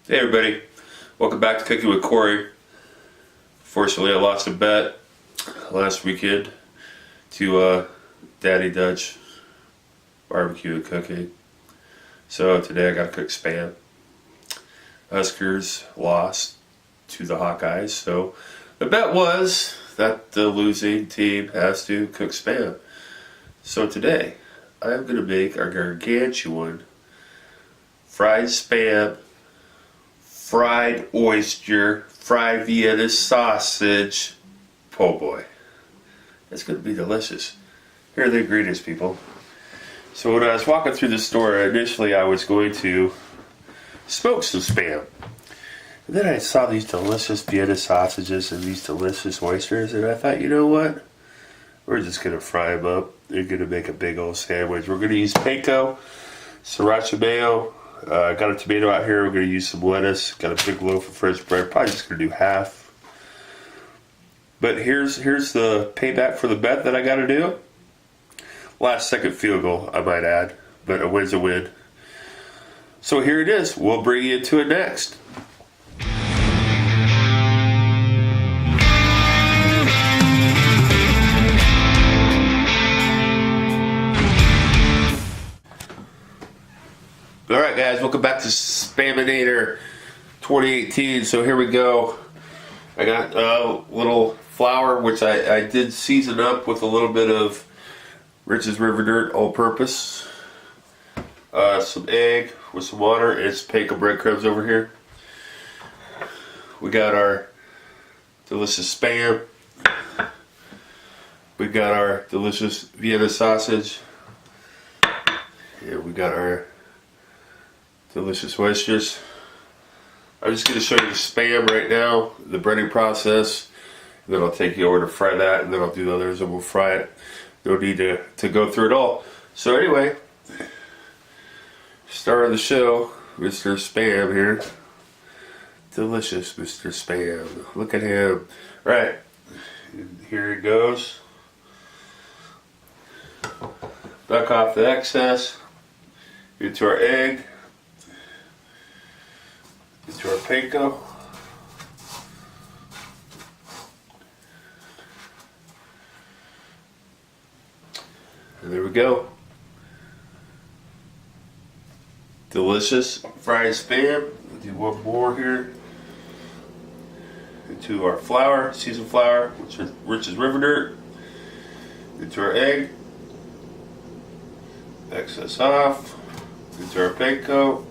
Hey everybody, welcome back to Cooking with Corey. Fortunately, I lost a bet last weekend to Daddy Dutch barbecue and cooking. So today I gotta cook Spam. Huskers lost to the Hawkeyes, so the bet was that the losing team has to cook Spam. So today I am gonna make our gargantuan fried Spam, fried oyster, fried Vienna sausage po' boy. It's going to be delicious. Here are the ingredients, people. So when I was walking through the store, initially I was going to smoke some Spam. And then I saw these delicious Vienna sausages and these delicious oysters, and I thought, you know what? We're just going to fry them up. They're going to make a big old sandwich. We're going to use panko, sriracha mayo. Got a tomato out here. We're going to use some lettuce. Got a big loaf of French bread. Probably just going to do half. But here's the payback for the bet that I got to do. Last second field goal, I might add. But a win's a win. So here it is. We'll bring you into it next. Alright guys, welcome back to Spaminator 2018. So here we go. I got a little flour, which I did season up with a little bit of Rich's River Dirt all-purpose. Some egg with some water and some panko breadcrumbs over here. We got our delicious Spam. We got our delicious Vienna sausage. And we got our delicious oysters. I'm just going to show you the Spam right now, the breading process, and then I'll take you over to fry that, and then I'll do the others and we'll fry it. No need to go through it all. So anyway, star of the show, Mr. Spam here. Delicious Mr. Spam. Look at him. Right, here he goes. Knock off the excess. Into our egg. Into our panko. And there we go. Delicious fried Spam. We'll do one more here. Into our flour, seasoned flour, which is Rich's River Dirt. Into our egg. Excess off. Into our panko.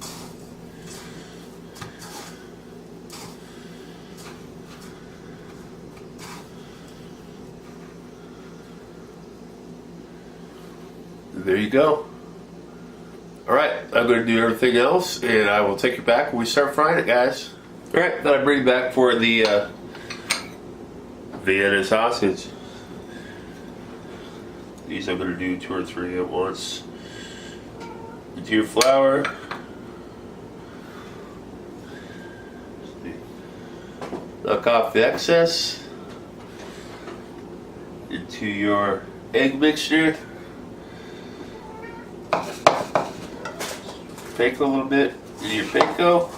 There you go. Alright, I'm going to do everything else and I will take you back when we start frying it, guys. Alright, then I bring you back for the Vienna sausage. These I'm going to do 2 or 3 at once. Into your flour. Knock off the excess. Into your egg mixture. Panko a little bit in your panko.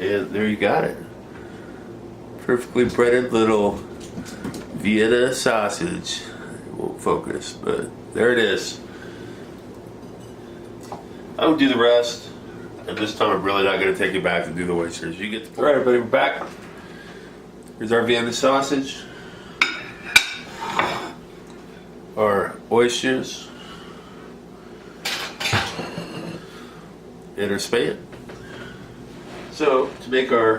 And there you got it. Perfectly breaded little Vienna sausage. It won't focus, but there it is. I will do the rest. And this time I'm really not going to take you back to do the oysters. You get the point. Alright everybody, we're back. Here's our Vienna sausage. Our oysters and our Spam. So to make our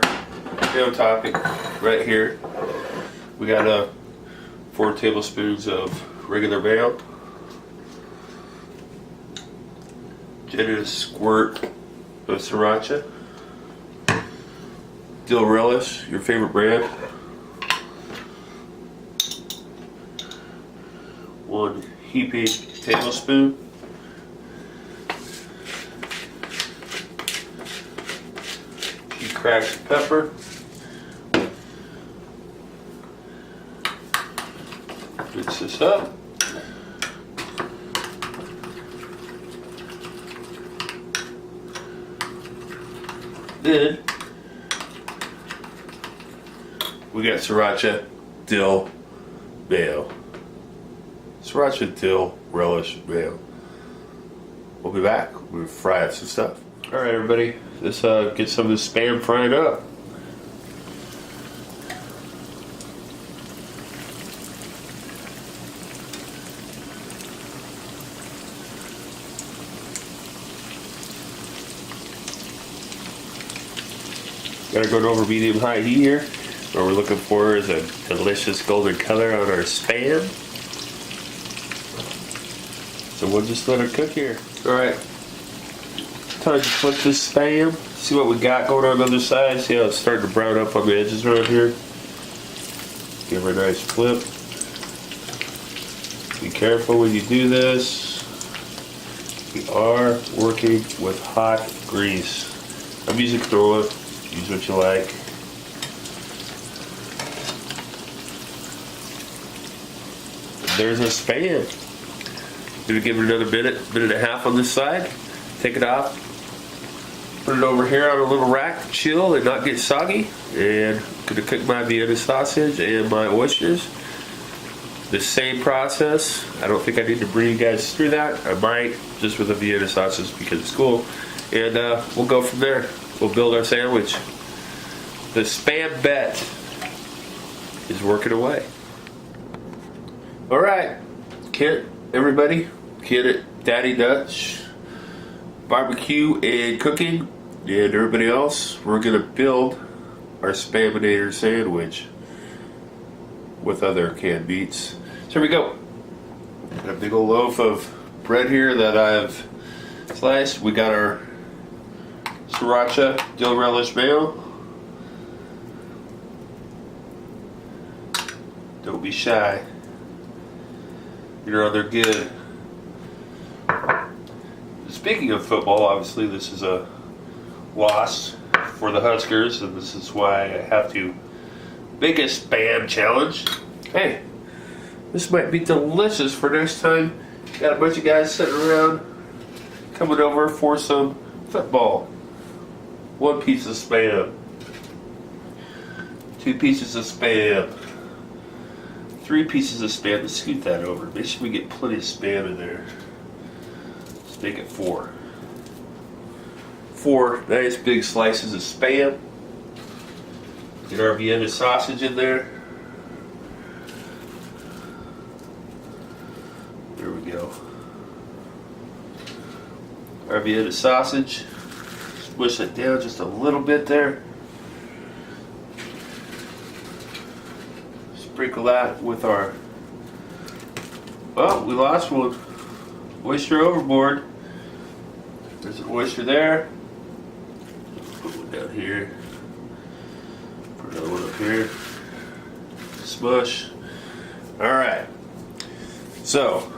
mayo topping right here, we got 4 tablespoons of regular mayo, generous squirt of sriracha, dill relish, your favorite brand. 1 heaping tablespoon. Cracked pepper. Mix this up. Then we got sriracha, dill, mayo. Sriracha, dill, relish, mayo. We'll be back. We'll fry up some stuff. Alright everybody, let's get some of this Spam fried up. Gotta go over medium high heat here. What we're looking for is a delicious golden color on our Spam. So we'll just let it cook here. Alright. Time to flip this Spam. See what we got going on the other side. See how it's starting to brown up on the edges around here. Give her a nice flip. Be careful when you do this. We are working with hot grease. I'm using canola. Use what you like. There's our Spam. Gonna give it another minute and a half on this side. Take it off. Put it over here on a little rack to chill and not get soggy. And gonna cook my Vienna sausage and my oysters. The same process. I don't think I need to bring you guys through that. I might, just with the Vienna sausage because it's cool. And we'll go from there. We'll build our sandwich. The Spam bet is working away. Alright, Kent, everybody, Kent at Daddy Dutch Barbecue and Cooking, and everybody else, we're going to build our Spaminator sandwich with other canned meats. So here we go. Got a big old loaf of bread here that I've sliced. We got our sriracha, dill relish mayo. Don't be shy. You know they're good. Speaking of football, obviously this is a loss for the Huskers, and this is why I have to make a Spam challenge. Hey, this might be delicious for next time. Got a bunch of guys sitting around coming over for some football. 1 piece of Spam. 2 pieces of Spam. 3 pieces of Spam. Let's scoot that over. Make sure we get plenty of Spam in there. Let's make it 4. 4 nice big slices of Spam. Get our Vienna sausage in there. There we go. Our Vienna sausage. Smush it down just a little bit there. Sprinkle that with our, well, we lost one. Oyster overboard. There's an oyster there. Put one down here. Put another one up here. Smush. Alright. So,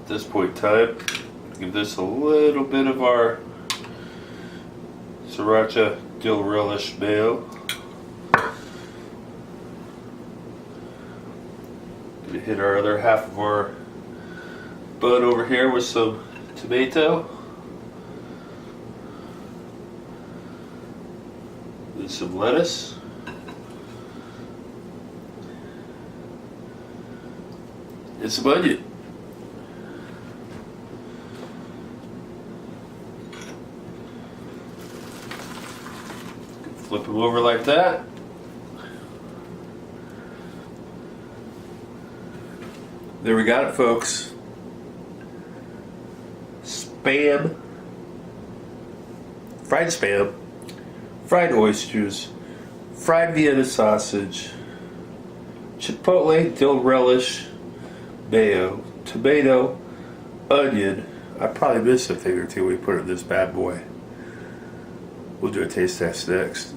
at this point in time, give this a little bit of our sriracha dill relish mayo. Gonna hit our other half of our bun over here with some tomato and some lettuce. And some onion. Flip them over like that. There we got it, folks. Spam, fried oysters, fried Vienna sausage, chipotle dill relish, mayo, tomato, onion. I probably missed a thing or two when we put it in this bad boy. We'll do a taste test next.